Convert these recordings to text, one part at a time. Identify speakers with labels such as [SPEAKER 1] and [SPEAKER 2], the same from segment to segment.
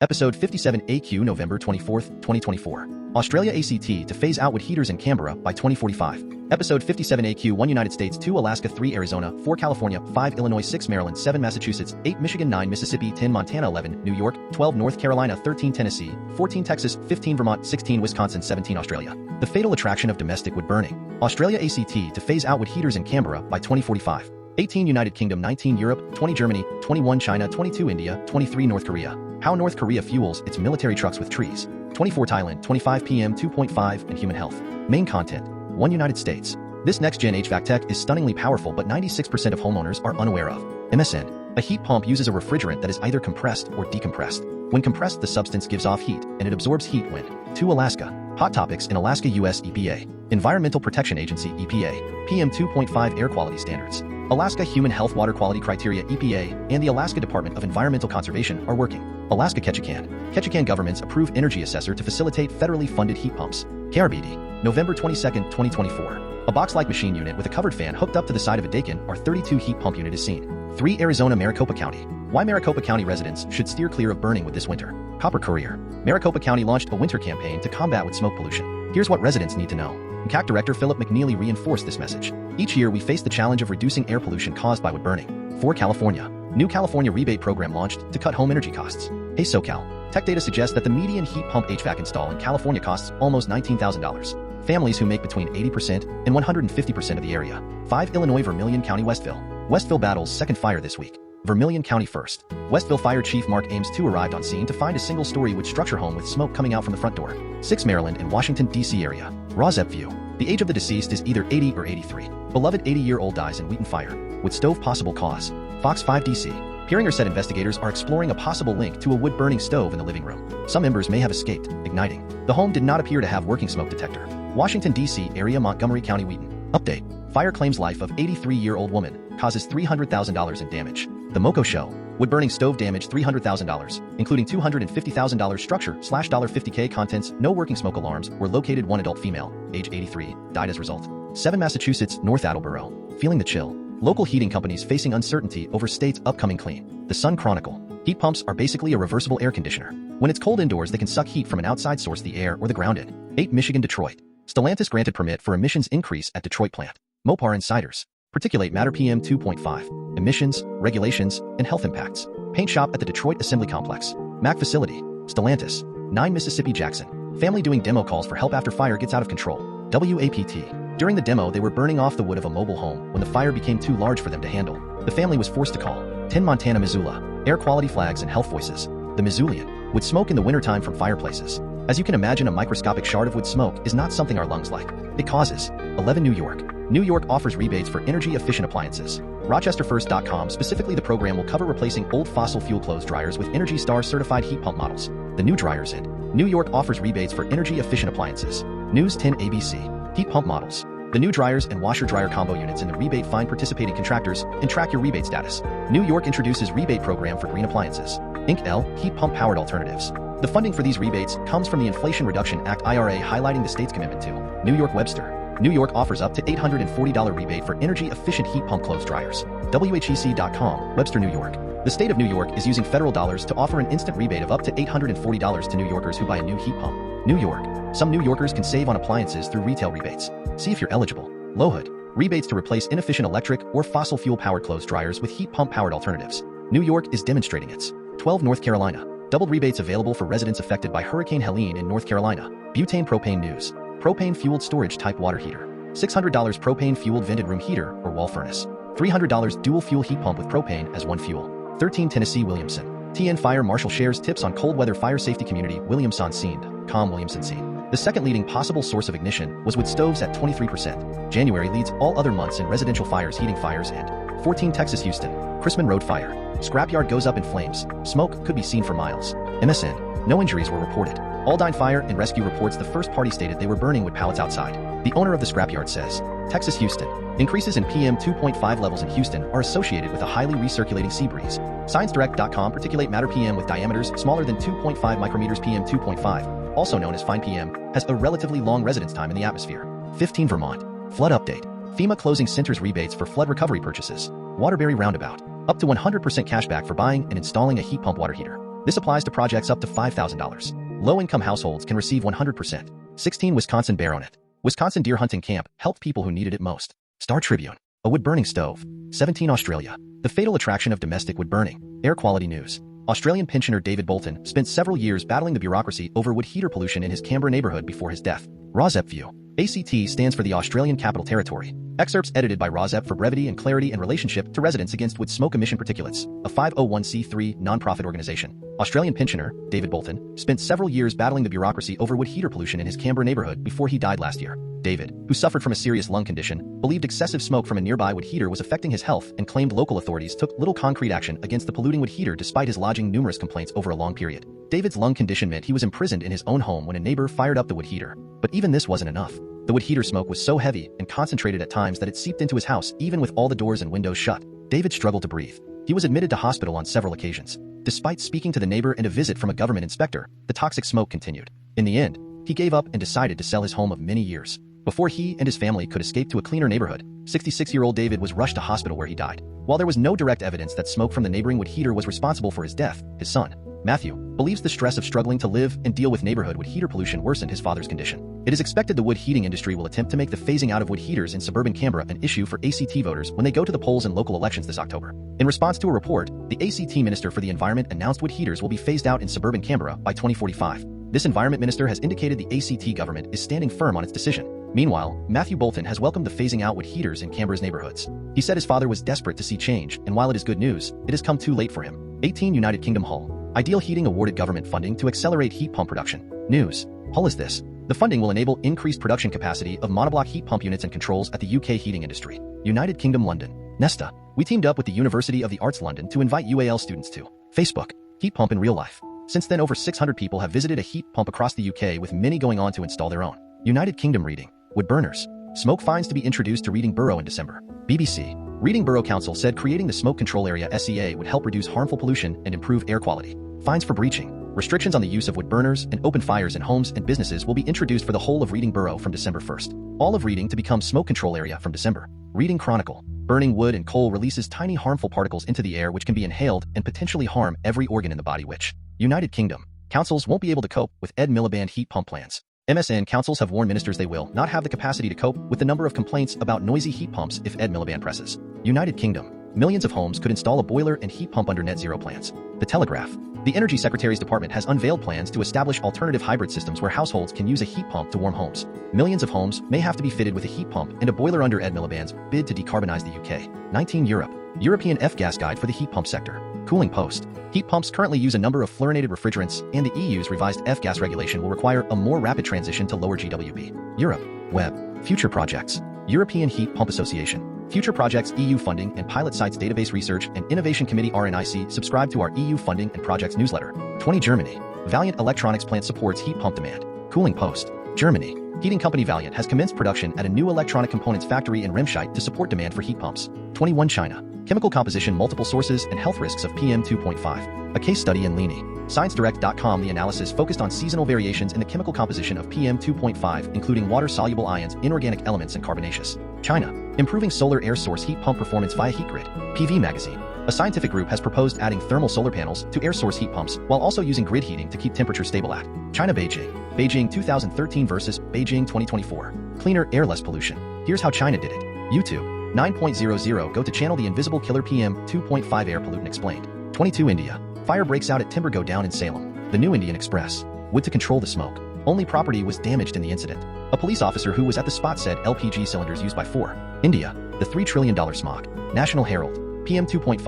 [SPEAKER 1] Episode 57 AQ November 24, 2024. Australia ACT to phase out wood heaters in Canberra by 2045. Episode 57 AQ 1 United States 2 Alaska 3 Arizona 4 California 5 Illinois 6 Maryland 7 Massachusetts 8 Michigan 9 Mississippi 10 Montana 11 New York 12 North Carolina 13 Tennessee 14 Texas 15 Vermont 16 Wisconsin 17 Australia. The fatal attraction of domestic wood burning. Australia ACT to phase out wood heaters in Canberra by 2045. 18 United Kingdom 19 Europe 20 Germany 21 China 22 India 23 North Korea. How North Korea fuels its military trucks with trees. 24 Thailand 25 PM 2.5 and human health. Main content. 1 United States. This next-gen HVAC tech is stunningly powerful but 96% of homeowners are unaware of. MSN. A heat pump uses a refrigerant that is either compressed or decompressed. When compressed, the substance gives off heat, and it absorbs heat when. 2 Alaska. Hot topics in Alaska US EPA. Environmental Protection Agency EPA. PM 2.5 air quality standards. Alaska Human Health Water Quality Criteria EPA and the Alaska Department of Environmental Conservation are working. Alaska Ketchikan. Ketchikan government's approved energy assessor to facilitate federally funded heat pumps. KRBD. November 22, 2024. A box-like machine unit with a covered fan hooked up to the side of a Daikin R32 heat pump unit is seen. 3 Arizona Maricopa County. Why Maricopa County residents should steer clear of burning wood this winter. Copper Courier. Maricopa County launched a winter campaign to combat wood smoke pollution. Here's what residents need to know. MCAQD Director Philip McNeely reinforced this message. Each year we face the challenge of reducing air pollution caused by wood burning. 4 California. New California rebate program launched to cut home energy costs. Hey SoCal. Tech data suggests that the median heat pump HVAC install in California costs almost $19,000. Families who make between 80% and 150% of the area. 5 Illinois Vermilion County Westville. Westville Battles Second Fire this week. Vermilion County First. Westville Fire Chief Mark Ames II arrived on scene to find a single-story wood structure home with smoke coming out from the front door. 6 Maryland and Washington, D.C. area. RAWSEP View. The age of the deceased is either 80 or 83. Beloved 80-year-old dies in Wheaton fire. Wood stove possible cause. Fox 5 D.C. Peeringer said investigators are exploring a possible link to a wood-burning stove in the living room. Some embers may have escaped, igniting. The home did not appear to have working smoke detector. Washington, D.C. area Montgomery County Wheaton. Update. Fire claims life of 83-year-old woman. Causes $300,000 in damage. The MoCo Show. Wood-burning stove damage $300,000, including $250,000 structure / $50K contents. No working smoke alarms were located. 1 adult female, age 83, died as result. 7 Massachusetts North Attleboro. Feeling the chill. Local heating companies facing uncertainty over state's upcoming clean. The Sun Chronicle. Heat pumps are basically a reversible air conditioner. When it's cold indoors, they can suck heat from an outside source, the air or the ground in. 8 Michigan Detroit. Stellantis granted permit for emissions increase at Detroit plant. Mopar Insiders. Particulate matter PM 2.5. Emissions, regulations, and health impacts. Paint shop at the Detroit Assembly Complex. Mack Facility. Stellantis. 9 Mississippi Jackson. Family doing demo calls for help after fire gets out of control. WAPT. During the demo, they were burning off the wood of a mobile home when the fire became too large for them to handle. The family was forced to call. 10 Montana Missoula. Air quality flags and health voices. The Missoulian. Wood smoke in the wintertime from fireplaces. As you can imagine, a microscopic shard of wood smoke is not something our lungs like. It causes. 11 New York. New York offers rebates for energy-efficient appliances. RochesterFirst.com. Specifically, the program will cover replacing old fossil fuel clothes dryers with ENERGY STAR certified heat pump models. The new dryers in New York offers rebates for energy-efficient appliances. News 10 ABC. Heat pump models. The new dryers and washer-dryer combo units in the rebate. Find participating contractors and track your rebate status. New York introduces rebate program for green appliances. Inc. L. Heat pump powered alternatives. The funding for these rebates comes from the Inflation Reduction Act IRA, highlighting the state's commitment to New York. Webster. New York offers up to $840 rebate for energy-efficient heat pump clothes dryers. WHEC.com. Webster, New York. The state of New York is using federal dollars to offer an instant rebate of up to $840 to New Yorkers who buy a new heat pump. New York. Some New Yorkers can save on appliances through retail rebates. See if you're eligible. Low-Hood. Rebates to replace inefficient electric or fossil fuel-powered clothes dryers with heat pump-powered alternatives. New York is demonstrating its. 12 North Carolina. Doubled rebates available for residents affected by Hurricane Helene in North Carolina. Butane propane news. Propane-fueled storage type water heater. $600 propane-fueled vented room heater or wall furnace. $300 dual-fuel heat pump with propane as one fuel. 13 Tennessee Williamson. TN Fire Marshal shares tips on cold weather fire safety community. Williamson seen. Williamson seen. The second leading possible source of ignition was wood stoves at 23%. January leads all other months in residential fires, heating fires, and 14 Texas Houston. Chrisman Road fire. Scrapyard goes up in flames. Smoke could be seen for miles. MSN. No injuries were reported. Aldine Fire and Rescue reports the first party stated they were burning wood pallets outside. The owner of the scrapyard says. Texas Houston. Increases in PM 2.5 levels in Houston are associated with a highly recirculating sea breeze. ScienceDirect.com. Particulate matter PM with diameters smaller than 2.5 micrometers. PM 2.5, also known as fine PM, has a relatively long residence time in the atmosphere. 15 Vermont. Flood update. FEMA closing centers rebates for flood recovery purchases. Waterbury Roundabout. Up to 100% cashback for buying and installing a heat pump water heater. This applies to projects up to $5,000. Low-income households can receive 100%. 16 Wisconsin Bear on it. Wisconsin deer hunting camp helped people who needed it most. Star Tribune. A wood-burning stove. 17 Australia. The fatal attraction of domestic wood burning. Air quality news. Australian pensioner David Bolton spent several years battling the bureaucracy over wood heater pollution in his Canberra neighborhood before his death. RAWSEP View. ACT stands for the Australian Capital Territory. Excerpts edited by RAWSEP for brevity and clarity in relationship to Residents Against Wood Smoke Emission Particulates, a 501c3 non-profit organization. Australian pensioner David Bolton spent several years battling the bureaucracy over wood heater pollution in his Canberra neighborhood before he died last year. David, who suffered from a serious lung condition, believed excessive smoke from a nearby wood heater was affecting his health and claimed local authorities took little concrete action against the polluting wood heater despite his lodging numerous complaints over a long period. David's lung condition meant he was imprisoned in his own home when a neighbor fired up the wood heater. But even this wasn't enough. The wood heater smoke was so heavy and concentrated at times that it seeped into his house even with all the doors and windows shut. David struggled to breathe. He was admitted to hospital on several occasions. Despite speaking to the neighbor and a visit from a government inspector, the toxic smoke continued. In the end, he gave up and decided to sell his home of many years. Before he and his family could escape to a cleaner neighborhood, 66-year-old David was rushed to hospital where he died. While there was no direct evidence that smoke from the neighboring wood heater was responsible for his death, his son, Matthew, believes the stress of struggling to live and deal with neighborhood wood heater pollution worsened his father's condition. It is expected the wood heating industry will attempt to make the phasing out of wood heaters in suburban Canberra an issue for ACT voters when they go to the polls in local elections this October. In response to a report, the ACT Minister for the Environment announced wood heaters will be phased out in suburban Canberra by 2045. This environment minister has indicated the ACT government is standing firm on its decision. Meanwhile, Matthew Bolton has welcomed the phasing out wood heaters in Canberra's neighborhoods. He said his father was desperate to see change, and while it is good news, it has come too late for him. 18 United Kingdom Hull. Ideal Heating awarded government funding to accelerate heat pump production. News. Hull is this. The funding will enable increased production capacity of monoblock heat pump units and controls at the UK heating industry. United Kingdom London. Nesta. We teamed up with the University of the Arts London to invite UAL students to Facebook. Heat pump in real life. Since then, over 600 people have visited a heat pump across the UK, with many going on to install their own. United Kingdom Reading. Wood burners. Smoke fines to be introduced to Reading Borough in December. BBC. Reading Borough Council said creating the Smoke Control Area SCA would help reduce harmful pollution and improve air quality. Fines for breaching. Restrictions on the use of wood burners and open fires in homes and businesses will be introduced for the whole of Reading Borough from December 1st. All of Reading to become Smoke Control Area from December. Reading Chronicle. Burning wood and coal releases tiny harmful particles into the air which can be inhaled and potentially harm every organ in the body which. United Kingdom. Councils won't be able to cope with Ed Miliband heat pump plans. MSN councils have warned ministers they will not have the capacity to cope with the number of complaints about noisy heat pumps if Ed Miliband presses. United Kingdom. Millions of homes could install a boiler and heat pump under net zero plans. The Telegraph. The Energy Secretary's department has unveiled plans to establish alternative hybrid systems where households can use a heat pump to warm homes. Millions of homes may have to be fitted with a heat pump and a boiler under Ed Miliband's bid to decarbonize the UK. 19 Europe. European F-gas guide for the heat pump sector. Cooling Post. Heat pumps currently use a number of fluorinated refrigerants, and the EU's revised F-gas regulation will require a more rapid transition to lower GWP. Europe. Web. Future projects. European Heat Pump Association. Future projects EU funding and pilot sites database research and innovation committee RNIC subscribe to our EU funding and projects newsletter. 20 Germany. Valiant Electronics plant supports heat pump demand. Cooling Post. Germany. Heating company Valiant has commenced production at a new electronic components factory in Remscheid to support demand for heat pumps. 21 China. Chemical composition, multiple sources, and health risks of PM 2.5. A case study in Leany. ScienceDirect.com. The analysis focused on seasonal variations in the chemical composition of PM 2.5, including water-soluble ions, inorganic elements, and carbonaceous. China. Improving solar air source heat pump performance via heat grid. PV Magazine. A scientific group has proposed adding thermal solar panels to air source heat pumps while also using grid heating to keep temperature stable at. China Beijing. Beijing 2013 versus Beijing 2024. Cleaner air, less pollution. Here's how China did it. YouTube. 9.00 Go to channel The Invisible Killer PM 2.5 Air Pollutant Explained. 22 India. Fire breaks out at timber go down in Salem. The New Indian Express. Wood to control the smoke. Only property was damaged in the incident. A police officer who was at the spot said LPG cylinders used by 4. India. The $3 trillion smog. National Herald. PM 2.5.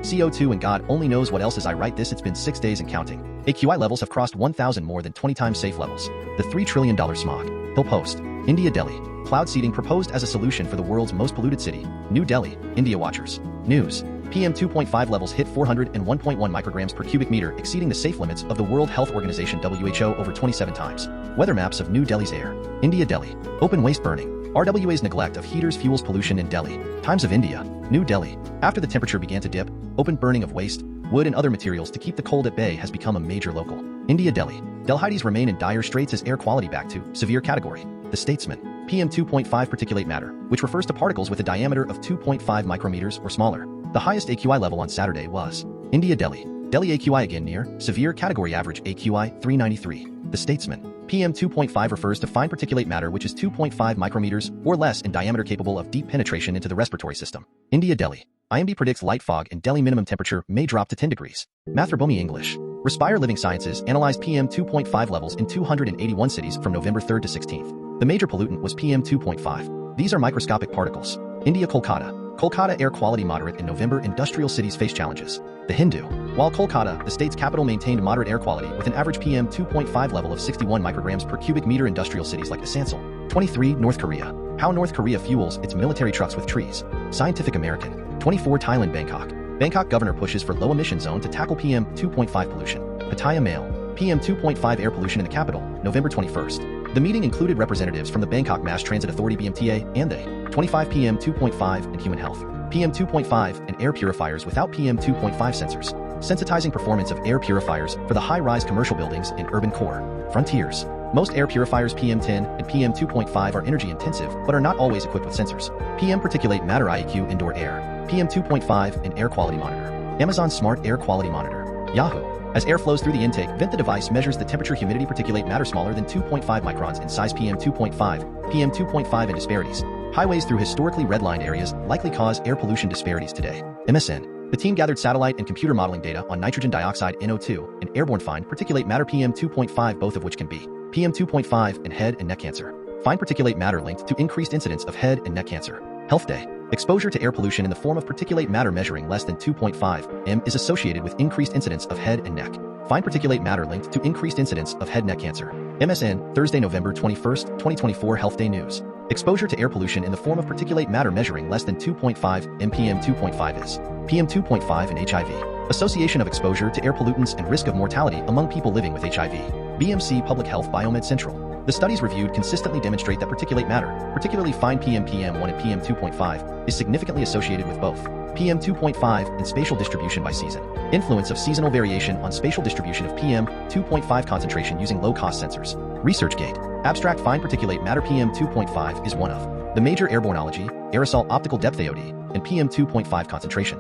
[SPEAKER 1] CO2 and God only knows what else. As I write this, it's been 6 days and counting. AQI levels have crossed 1,000, more than 20 times safe levels. The $3 trillion smog. Hill Post. India Delhi. Cloud seeding proposed as a solution for the world's most polluted city. New Delhi. India Watchers. News. PM 2.5 levels hit 401.1 micrograms per cubic meter, exceeding the safe limits of the World Health Organization WHO over 27 times. Weather maps of New Delhi's air. India Delhi. Open waste burning. RWA's neglect of heaters fuels pollution in Delhi. Times of India. New Delhi. After the temperature began to dip, open burning of waste, wood and other materials to keep the cold at bay has become a major local. India Delhi. Delhites remain in dire straits as air quality back to severe category. The Statesman. PM 2.5 particulate matter, which refers to particles with a diameter of 2.5 micrometers or smaller. The highest AQI level on Saturday was India Delhi. Delhi AQI again near severe category average AQI 393. The Statesman. PM 2.5 refers to fine particulate matter which is 2.5 micrometers or less in diameter, capable of deep penetration into the respiratory system. India Delhi. IMD predicts light fog and Delhi minimum temperature may drop to 10 degrees. Mathrubhumi English. Respire Living Sciences analyzed PM 2.5 levels in 281 cities from November 3rd to 16th. The major pollutant was PM 2.5. These are microscopic particles. India Kolkata. Kolkata air quality moderate in November. Industrial cities face challenges. The Hindu. While Kolkata, the state's capital, maintained moderate air quality with an average PM 2.5 level of 61 micrograms per cubic meter, industrial cities like Asansol. 23. North Korea. How North Korea fuels its military trucks with trees. Scientific American. 24. Thailand Bangkok. Bangkok governor pushes for low emission zone to tackle PM 2.5 pollution. Pattaya Mail. PM 2.5 air pollution in the capital, November 21st. The meeting included representatives from the Bangkok Mass Transit Authority BMTA and they. 25. PM 2.5 and human health. PM 2.5 and air purifiers without PM 2.5 sensors. Sensitizing performance of air purifiers for the high-rise commercial buildings in urban core. Frontiers. Most air purifiers PM 10 and PM 2.5 are energy intensive but are not always equipped with sensors. PM particulate matter IEQ indoor air. PM 2.5 and air quality monitor. Amazon Smart Air Quality Monitor. Yahoo. As air flows through the intake vent, the device measures the temperature, humidity, particulate matter smaller than 2.5 microns in size. PM 2.5, PM 2.5 and disparities. Highways through historically redlined areas likely cause air pollution disparities today. MSN. The team gathered satellite and computer modeling data on nitrogen dioxide NO2 and airborne fine particulate matter PM 2.5, both of which can be PM 2.5 and head and neck cancer. Fine particulate matter linked to increased incidence of head and neck cancer. Health Day. Exposure to air pollution in the form of particulate matter measuring less than 2.5 m is associated with increased incidence of head and neck. Fine particulate matter linked to increased incidence of head and neck cancer. MSN, Thursday, November 21st, 2024 Health Day News. Exposure to air pollution in the form of particulate matter measuring less than 2.5 m PM 2.5 is PM 2.5 and HIV. Association of exposure to air pollutants and risk of mortality among people living with HIV. BMC Public Health Biomed Central. The studies reviewed consistently demonstrate that particulate matter, particularly fine PM1 and PM 2.5, is significantly associated with both PM 2.5 and spatial distribution by season. Influence of seasonal variation on spatial distribution of PM 2.5 concentration using low-cost sensors. ResearchGate. Abstract fine particulate matter PM 2.5 is one of the major airborneology, aerosol optical depth AOD, and PM 2.5 concentration.